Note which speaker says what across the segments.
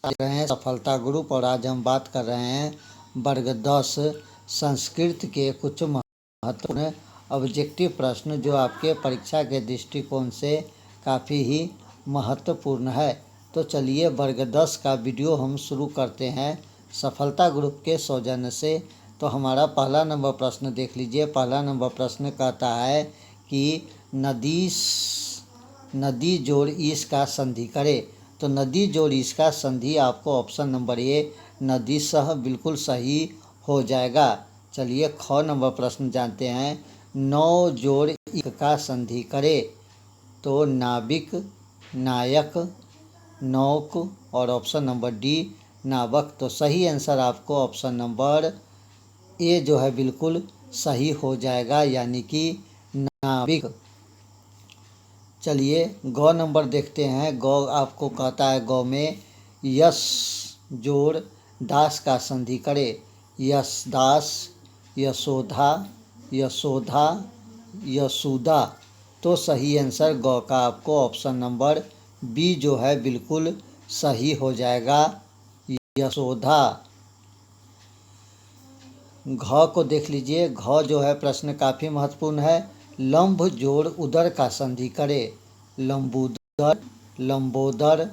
Speaker 1: रहे हैं सफलता ग्रुप और आज हम बात कर रहे हैं वर्ग 10 संस्कृत के कुछ महत्वपूर्ण ऑब्जेक्टिव प्रश्न जो आपके परीक्षा के दृष्टिकोण से काफ़ी ही महत्वपूर्ण है। तो चलिए वर्ग 10 का वीडियो हम शुरू करते हैं सफलता ग्रुप के सौजन्य से। तो हमारा पहला नंबर प्रश्न देख लीजिए। पहला नंबर प्रश्न कहता है कि नदी जोड़ ईश का संधि करे। तो नदी जोड़ ईश का संधि आपको ऑप्शन नंबर ए नदी सह बिल्कुल सही हो जाएगा। चलिए ख नंबर प्रश्न जानते हैं। नौ जोड़ इक का संधि करे। तो नाविक, नायक, नौक और ऑप्शन नंबर डी नावक। तो सही आंसर आपको ऑप्शन नंबर ए जो है बिल्कुल सही हो जाएगा, यानी कि नाविक। चलिए गौ नंबर देखते हैं। गौ आपको कहता है गौ में यश जोड़ दास का संधि करे। यश दास, यशोधा, यशोधा, यशोदा। तो सही आंसर गौ का आपको ऑप्शन नंबर बी जो है बिल्कुल सही हो जाएगा, यशोधा। घ को देख लीजिए। घ जो है प्रश्न काफ़ी महत्वपूर्ण है। लंब जोड़ उदर का संधि करे। लंबोदर, लंबोदर,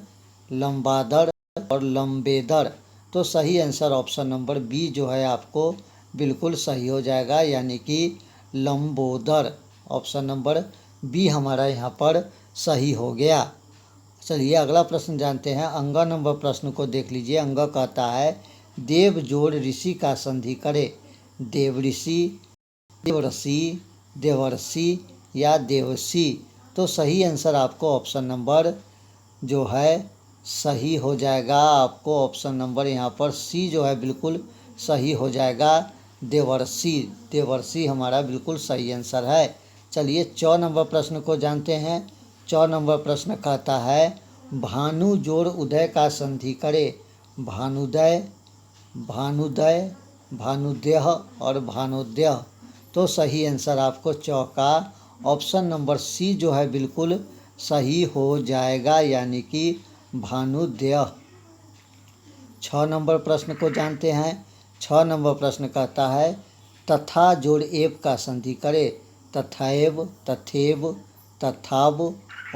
Speaker 1: लंबादर और लंबेदर। तो सही आंसर ऑप्शन नंबर बी जो है आपको बिल्कुल सही हो जाएगा, यानी कि लंबोदर। ऑप्शन नंबर बी हमारा यहाँ पर सही हो गया। चलिए अगला प्रश्न जानते हैं। अंग नंबर प्रश्न को देख लीजिए। अंग कहता है देव जोड़ ऋषि का संधि करे। देवऋषि, देवऋषि, देवर्षि या देवसी। तो सही आंसर आपको ऑप्शन नंबर जो है सही हो जाएगा। आपको ऑप्शन नंबर यहाँ पर सी जो है बिल्कुल सही हो जाएगा, देवर्षि। देवर्षि हमारा बिल्कुल सही आंसर है। चलिए 4 नंबर प्रश्न को जानते हैं। 4 नंबर प्रश्न कहता है भानु जोड़ उदय का संधि करे। भानुदय, भानुदय, भानुदेह और भानुदेह। तो सही आंसर आपको का ऑप्शन नंबर सी जो है बिल्कुल सही हो जाएगा, यानी कि भानुदेह। 6 नंबर प्रश्न को जानते हैं। 6 नंबर प्रश्न कहता है तथा जोड़ एव का संधि करे। तथैव, तथेव, तथाव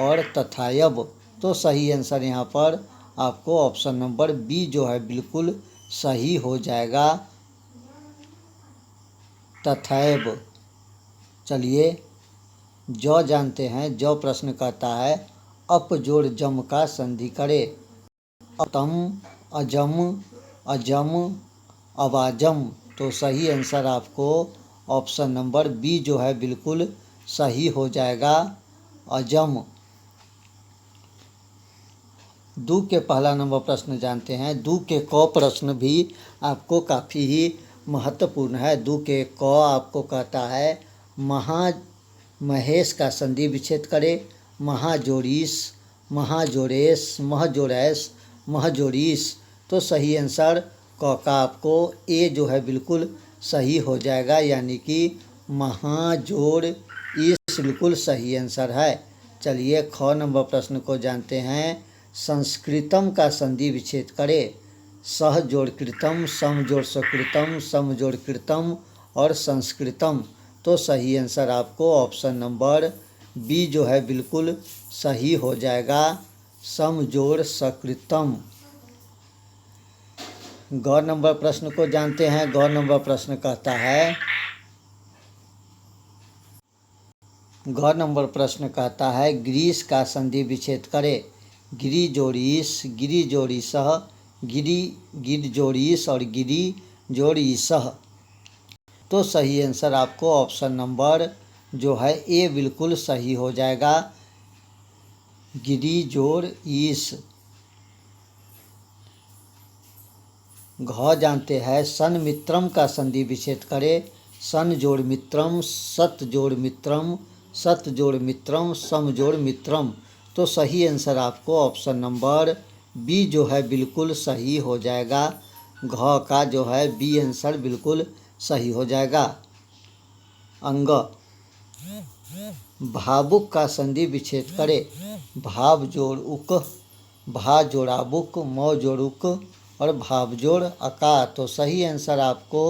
Speaker 1: और तथायव। तो सही आंसर यहाँ पर आपको ऑप्शन नंबर बी जो है बिल्कुल सही हो जाएगा, तथैव। चलिए जौ जानते हैं। जौ प्रश्न कहता है अप जोड़ जम का संधि करे। अतम, अजम, अजम, अवाजम। तो सही आंसर आपको ऑप्शन नंबर बी जो है बिल्कुल सही हो जाएगा, अजम। दू के पहला नंबर प्रश्न जानते हैं। दू के क प्रश्न भी आपको काफ़ी ही महत्वपूर्ण है। दू के क आपको कहता है महेश का संधि विच्छेद करे। महाजोड़ीस, महाजोड़ेश, महजोड़ैस, महजोड़ीस। तो सही आंसर क का आपको ए जो है बिल्कुल सही हो जाएगा, यानी कि महाजोड़ इस बिल्कुल सही आंसर है। चलिए ख नंबर प्रश्न को जानते हैं। संस्कृतम का संधि विच्छेद करे। सह जोड़ कृतम, सम जोड़ सकृतम, सम जोड़ कृतम और संस्कृतम। तो सही आंसर आपको ऑप्शन नंबर बी जो है बिल्कुल सही हो जाएगा, सम जोड़ सकृतम। ग नंबर प्रश्न को जानते हैं। ग नंबर प्रश्न कहता है घ नंबर प्रश्न कहता है ग्रीस का संधि विच्छेद करे। गिरी जोड़ीस, गिरी जोड़ी सह, गिरी गिर जोड़ीस और गिरी जोड़ी सह। तो सही आंसर आपको ऑप्शन नंबर जो है ए बिल्कुल सही हो जाएगा, गिरी जोड़ ईस। घ जानते हैं सन मित्रम का संधि विच्छेद करे। सन जोड़ मित्रम, सत जोड़ मित्रम, सत जोड़ मित्रम, सम जोड़ मित्रम। तो सही आंसर आपको ऑप्शन नंबर बी जो है बिल्कुल सही हो जाएगा, घ का जो है बी आंसर बिल्कुल सही हो जाएगा। अंग भावुक का संधि विच्छेद करे। भाव जोड़ उक, भा जोड़ा बुक, मौ जोड़ुक और भाव जोड़ अका। तो सही आंसर आपको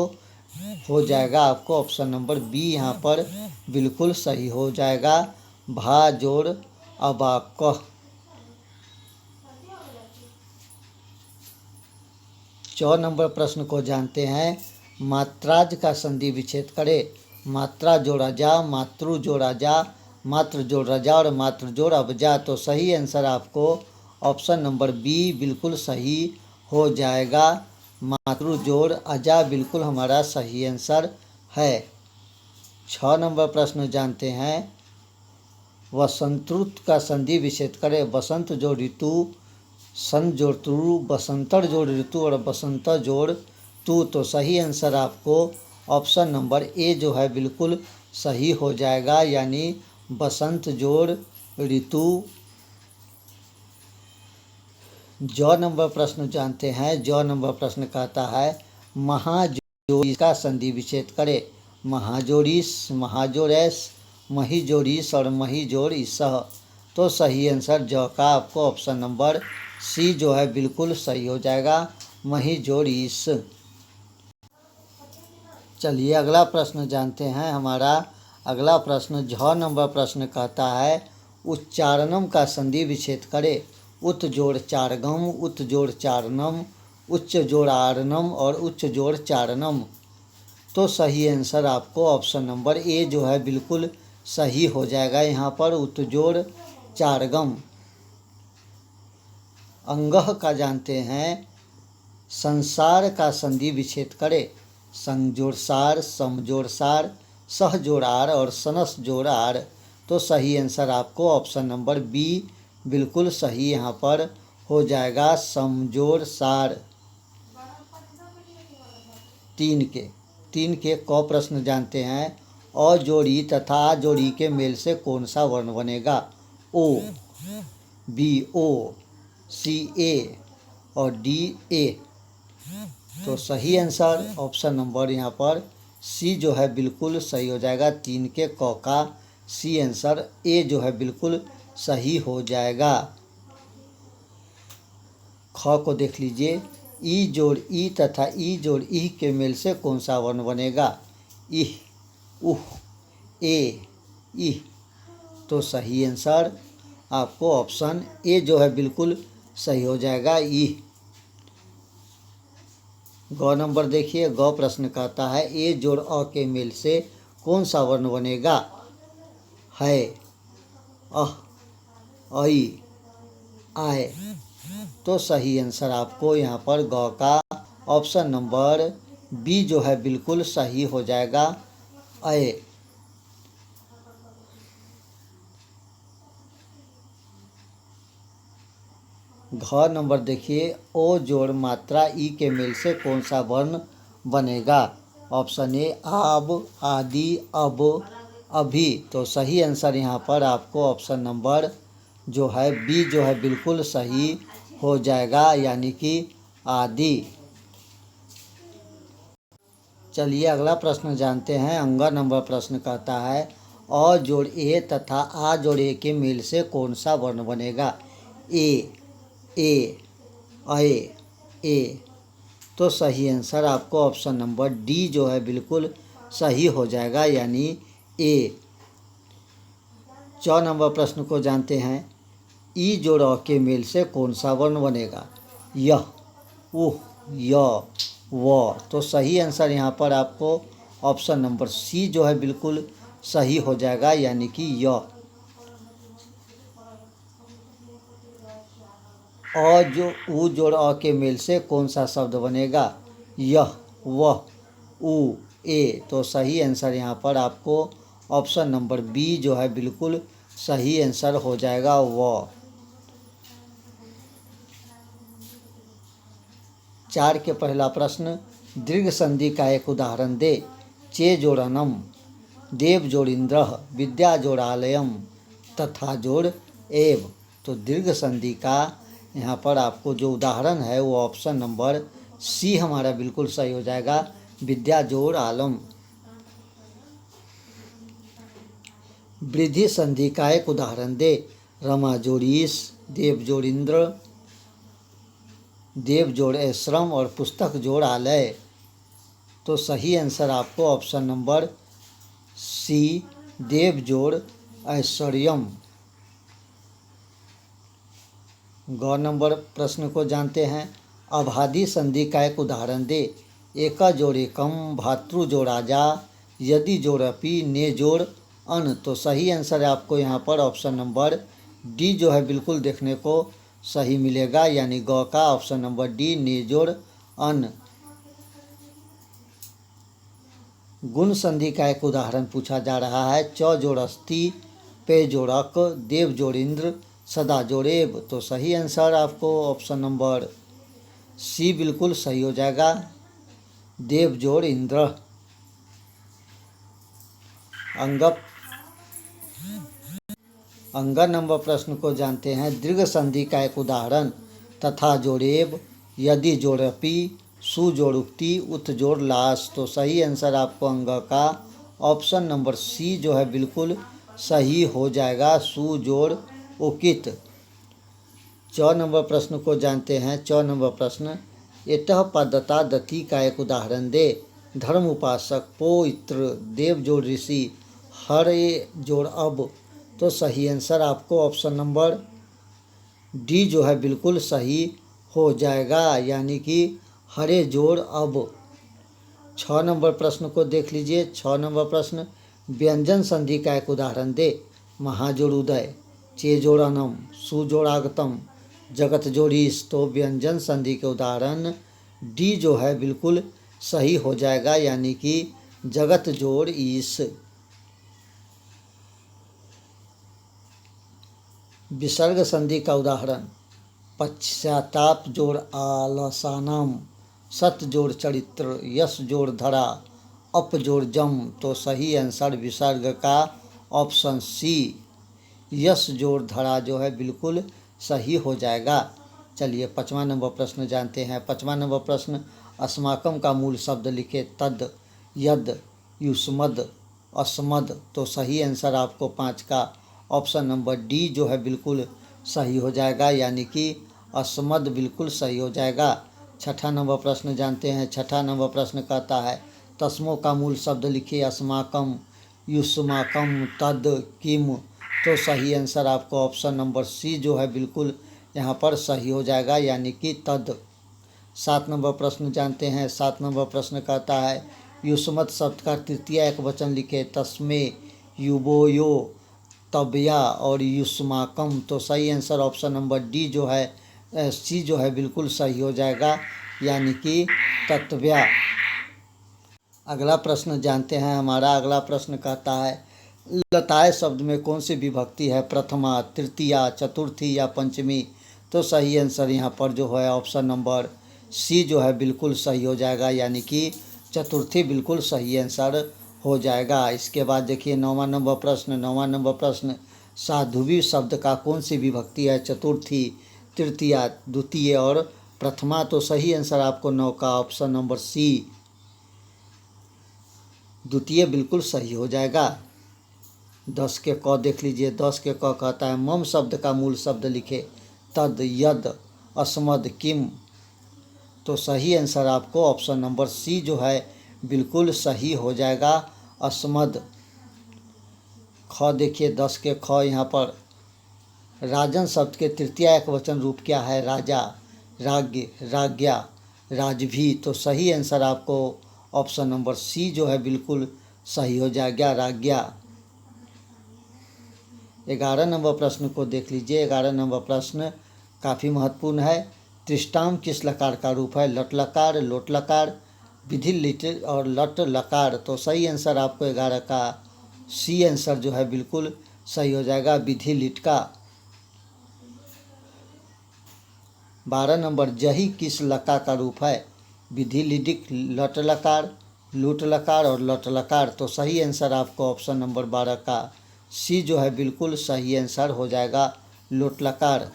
Speaker 1: हो जाएगा आपको ऑप्शन नंबर बी यहाँ पर बिल्कुल सही हो जाएगा, भा जोड़ अबाक। 4 नंबर प्रश्न को जानते हैं। मात्राज का संधि विच्छेद करें। मात्रा जोड़ा जा, मातृ जोड़ा जा, मात्र जोड़ रजा और मात्र जोड़ अबजा। तो सही आंसर आपको ऑप्शन नंबर बी बिल्कुल सही हो जाएगा, मातृ जोड़ अजा बिल्कुल हमारा सही आंसर है। 6 नंबर प्रश्न जानते हैं। वसंत ऋतु का संधि विच्छेद करें। बसंत जोड़ ऋतु, सन जोड़ ऋतु, बसंतर जोड़ ऋतु और बसंत जोड़ तु। तो सही आंसर आपको ऑप्शन नंबर ए जो है बिल्कुल सही हो जाएगा, यानी बसंत जोड़ ऋतु। 9 नंबर प्रश्न जानते हैं। 9 नंबर प्रश्न कहता है महाजोड़ी का संधि विच्छेद करें। महाजोड़ीस, महाजोड़ैस, महिजोड़ीस और महिजोड़ीस। तो सही आंसर ज का आपको ऑप्शन नंबर सी जो है बिल्कुल सही हो जाएगा, महिजोड़ीस। चलिए अगला प्रश्न जानते हैं। हमारा अगला प्रश्न 6 नंबर प्रश्न कहता है उच्चारणम का संधि विच्छेद करें। उत जोड़ चारगम, उत जोड़ चारणम, उच्च जोड़ आरणम और उच्च जोड़ चारणम। तो सही आंसर आपको ऑप्शन नंबर ए जो है बिल्कुल सही हो जाएगा, यहाँ पर उत जोड़ चारगम। अंगह का जानते हैं। संसार का संधि विच्छेद करें। संजोड़ सार, समजोड़ सार, सहजोड़ आर और सनस जोड़ आर। तो सही आंसर आपको ऑप्शन नंबर बी बिल्कुल सही यहाँ पर हो जाएगा, समजोड़ सार। 3 के क प्रश्न जानते हैं। अ जोड़ी तथा आ जोड़ी के मेल से कौन सा वर्ण बनेगा। ओ, बी ओ, सी ए और डी ए। तो सही आंसर ऑप्शन नंबर यहाँ पर सी जो है बिल्कुल सही हो जाएगा। 3 के क का सी आंसर ए जो है बिल्कुल सही हो जाएगा। ख को देख लीजिए। ई जोड़ ई तथा ई जोड़ ई के मेल से कौन सा वर्ण बनेगा। इह, उह, ए, इह। तो सही आंसर आपको ऑप्शन ए जो है बिल्कुल सही हो जाएगा, इह। ग नंबर देखिए। ग प्रश्न कहता है ए जोड़ अ के मेल से कौन सा वर्ण बनेगा। है, अह, ऐ, आए। तो सही आंसर आपको यहाँ पर ग का ऑप्शन नंबर बी जो है बिल्कुल सही हो जाएगा, अय। घ नंबर देखिए। ओ जोड़ मात्रा ई के मेल से कौन सा वर्ण बनेगा। ऑप्शन ए आब, आदि, अब, अभी। तो सही आंसर यहाँ पर आपको ऑप्शन नंबर जो है बी जो है बिल्कुल सही हो जाएगा, यानी कि आदि। चलिए अगला प्रश्न जानते हैं। अंग नंबर प्रश्न कहता है अ जोड़ ए तथा आ जोड़ ए के मेल से कौन सा वर्ण बनेगा। ए, अए, ए। तो सही आंसर आपको ऑप्शन नंबर डी जो है बिल्कुल सही हो जाएगा, यानी ए। 4 नंबर प्रश्न को जानते हैं। ई जोड़ अ के मेल से कौन सा वर्ण बनेगा। यह, उह, य, व। तो सही आंसर यहाँ पर आपको ऑप्शन नंबर सी जो है बिल्कुल सही हो जाएगा, यानी कि य। अ जो उ जोड़ अ के मेल से कौन सा शब्द बनेगा। यह, वह, उ, ए। तो सही आंसर यहाँ पर आपको ऑप्शन नंबर बी जो है बिल्कुल सही आंसर हो जाएगा, व। 4 के पहला प्रश्न दीर्घ संधि का एक उदाहरण दे। चे जोड़नम, देव जोड़ इंद्र, विद्या जोड़ आलयम, तथा जोड़ एव। तो दीर्घ संधि का यहाँ पर आपको जो उदाहरण है वो ऑप्शन नंबर सी हमारा बिल्कुल सही हो जाएगा, विद्या जोड़ आलम। वृद्धि संधि का एक उदाहरण दे। रमा जोड़ीस, देव जोड़ इंद्र, देव जोड़ श्रम और पुस्तक जोड़ आलय। तो सही आंसर आपको ऑप्शन नंबर सी, देव जोड़ ऐश्वर्यम। गौ नंबर प्रश्न को जानते हैं। अभादी संधि का एक उदाहरण दे। एका जोड़ एकम, भातृ जोड़ आजा, यदि जोड़ अपि, ने जोड़ अन। तो सही आंसर है आपको यहाँ पर ऑप्शन नंबर डी जो है बिल्कुल देखने को सही मिलेगा, यानी गौ का ऑप्शन नंबर डी, ने जोड़ अन। गुण संधि का एक उदाहरण पूछा जा रहा है। च जोड़ अस्ति, पे जोड़ अक, देव जोड़ इंद्र, सदा जोड़ एव। तो सही आंसर आपको ऑप्शन नंबर सी बिल्कुल सही हो जाएगा, देव जोड़ इंद्र। अंग नंबर प्रश्न को जानते हैं। दीर्घ संधि का एक उदाहरण। तथा जोड़ एव, यदि जोड़ अपि, सु जोड़ उक्ति, उत जोड़ लाश। तो सही आंसर आपको अंग का ऑप्शन नंबर सी जो है बिल्कुल सही हो जाएगा, सु जोड़ उकित। 4 नंबर प्रश्न को जानते हैं। 4 नंबर प्रश्न। एतः पदता दति का एक उदाहरण दे। धर्म उपासक, पौत्र, देव जोड़ ऋषि, हरे जोड़ अब। तो सही आंसर आपको ऑप्शन नंबर डी जो है बिल्कुल सही हो जाएगा, यानी कि हरे जोड़ अब। 6 नंबर प्रश्न को देख लीजिए। 6 नंबर प्रश्न। व्यंजन संधि का एक उदाहरण दे। महाजोड़ उदय, चे जोड़ अनम, सु जोड़ आगतम, जगत जोड़ ईश। तो व्यंजन संधि के उदाहरण डी जो है बिल्कुल सही हो जाएगा, यानी कि जगत जोड़ ईश। विसर्ग संधि का उदाहरण। पश्चाताप जोड़ आलसानम, सत जोड़ चरित्र, यश जोड़ धरा, अप जोड़ जम। तो सही आंसर विसर्ग का ऑप्शन सी, यश जोड़ धरा जो है बिल्कुल सही हो जाएगा। चलिए 5वां नंबर प्रश्न जानते हैं। 5वां नंबर प्रश्न। अस्माकम का मूल शब्द लिखे। तद, यद, युष्मद, अस्मद। तो सही आंसर आपको 5 का ऑप्शन नंबर डी जो है बिल्कुल सही हो जाएगा, यानी कि अस्मद बिल्कुल सही हो जाएगा। 6ठा नंबर प्रश्न जानते हैं। 6ठा नंबर प्रश्न कहता है तस्मों का मूल शब्द लिखिए। अस्माकम, युष्माकम, तद, किम। तो सही आंसर आपको ऑप्शन नंबर सी जो है बिल्कुल यहाँ पर सही हो जाएगा, यानी कि तद। 7 नंबर प्रश्न जानते हैं। 7 नंबर प्रश्न कहता है युष्मत शब्द का तृतीय एक वचन लिखे। तस्मे, युबोयो, तबया और युष्माकम। तो सही आंसर ऑप्शन नंबर डी जो है सी जो है बिल्कुल सही हो जाएगा, यानी कि तत्व्या। अगला प्रश्न जानते हैं। हमारा अगला प्रश्न कहता है लताए शब्द में कौन सी विभक्ति है? प्रथमा, तृतीया, चतुर्थी या पंचमी। तो सही आंसर यहाँ पर जो है ऑप्शन नंबर सी जो है बिल्कुल सही हो जाएगा, यानी कि चतुर्थी बिल्कुल सही आंसर हो जाएगा। इसके बाद देखिए 9वां नंबर प्रश्न। 9वां नंबर प्रश्न। साधुवी शब्द का कौन सी विभक्ति है? चतुर्थी, तृतीया, द्वितीय और प्रथमा। तो सही आंसर आपको 9 का ऑप्शन नंबर सी, द्वितीय बिल्कुल सही हो जाएगा। 10 के क देख लीजिए। 10 के क कहता है मम शब्द का मूल शब्द लिखे। तद, यद, अस्मद, किम। तो सही आंसर आपको ऑप्शन नंबर सी जो है बिल्कुल सही हो जाएगा, अस्मद। ख देखिए। 10 के ख यहाँ पर राजन शब्द के तृतीय एक वचन रूप क्या है? राजा, राज्ञ, राज्ञा, राजभी। तो सही आंसर आपको ऑप्शन नंबर सी जो है बिल्कुल सही हो जाएगा, राज्ञा। 11 नंबर प्रश्न को देख लीजिए। 11 नंबर प्रश्न काफ़ी महत्वपूर्ण है। त्रिष्टाम किस लकार का रूप है? लट लकार, लोट लकार, विधि लिट और लट लकार। तो सही आंसर आपको 11 का सी आंसर जो है बिल्कुल सही हो जाएगा, विधि लिट का। 12 नंबर जही किस लकार का रूप है? विधि लिटिक, लट लकार, लूट लकार और लट लकार। तो सही आंसर आपको ऑप्शन नंबर 12 का सी जो है बिल्कुल सही आंसर हो जाएगा, लोट लकार।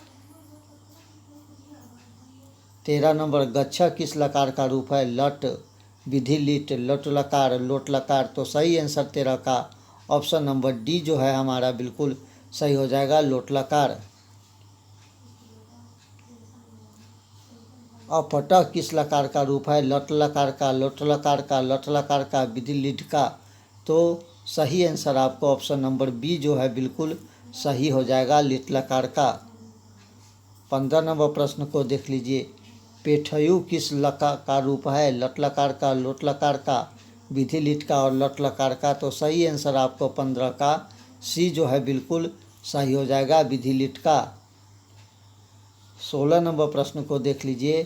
Speaker 1: 13 नंबर गच्छ किस लकार का रूप है? लट, विधि लिट, लट लकार, लोट लकार। तो सही आंसर 13 का ऑप्शन नंबर डी जो है हमारा बिल्कुल सही हो जाएगा, लोट लकार। अपट किस लकार का रूप है? लट लकार का, लोट लकार का, लट लकार का, विधि लिट का। तो सही आंसर आपको ऑप्शन नंबर बी जो है बिल्कुल सही हो जाएगा, लिट लकार का। 15 नंबर प्रश्न को देख लीजिए। पेठयू किस लकार का रूप है? लट लकार का, लोट लकार का, विधि लिट का और लट लकार का। तो सही आंसर आपको 15 का सी जो है बिल्कुल सही हो जाएगा, विधि लिट का। 16 नंबर प्रश्न को देख लीजिए।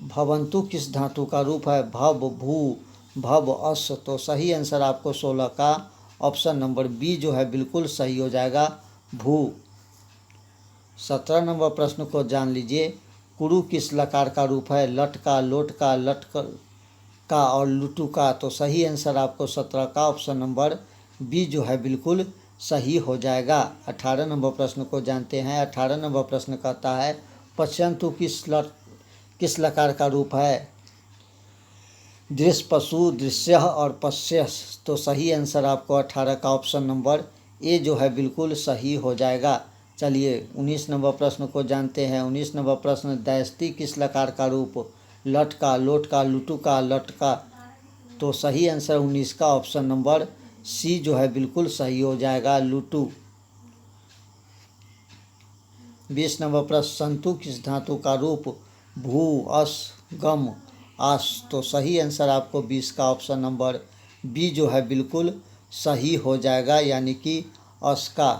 Speaker 1: भवंतु किस धातु का रूप है? भव, भू, भव, अस। तो सही आंसर आपको 16 का ऑप्शन नंबर बी जो है बिल्कुल सही हो जाएगा, भू। 17 नंबर प्रश्न को जान लीजिए। कुरु किस लकार का रूप है? लट का, लोट का, लट का और लुटू का। तो सही आंसर आपको 17 का ऑप्शन नंबर बी जो है बिल्कुल सही हो जाएगा। 18 नंबर प्रश्न को जानते हैं। 18 नंबर प्रश्न कहता है पश्यंतु किस लकार का रूप है? दृश्य, पशु, दृश्य और पश्य। तो सही आंसर आपको 18 का ऑप्शन नंबर ए जो है बिल्कुल सही हो जाएगा। चलिए 19 नंबर प्रश्न को जानते हैं। 19 नंबर प्रश्न दैस्ती किस लकार का रूप? लट का, लोट का, लुटू का, लट का। तो सही आंसर 19 का ऑप्शन नंबर सी जो है बिल्कुल सही हो जाएगा, लुटू। 20 नंबर प्रश्न संतु किस धातु का रूप? भू, अस, गम, आस। तो सही आंसर आपको 20 का ऑप्शन नंबर बी जो है बिल्कुल सही हो जाएगा, यानी कि अस का।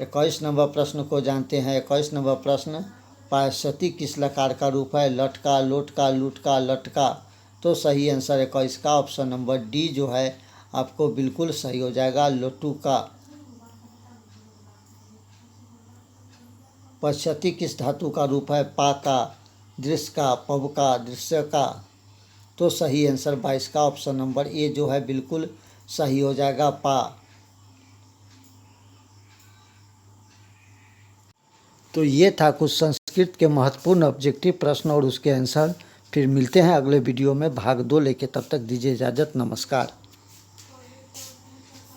Speaker 1: 21 नंबर प्रश्न को जानते हैं। 21 नंबर प्रश्न पायसती किस लकार का रूप है? लट का, लोट का, लूट का, लट का। तो सही आंसर 21 का ऑप्शन नंबर डी जो है आपको बिल्कुल सही हो जाएगा, लोटू का। पश्यति किस धातु का रूप है? पा का, दृश्य का, पव का, दृश्य का। तो सही आंसर 22 का ऑप्शन नंबर ए जो है बिल्कुल सही हो जाएगा, पा। तो ये था कुछ संस्कृत के महत्वपूर्ण ऑब्जेक्टिव प्रश्न और उसके आंसर। फिर मिलते हैं अगले वीडियो में भाग 2 लेके, तब तक दीजिए इजाज़त, नमस्कार।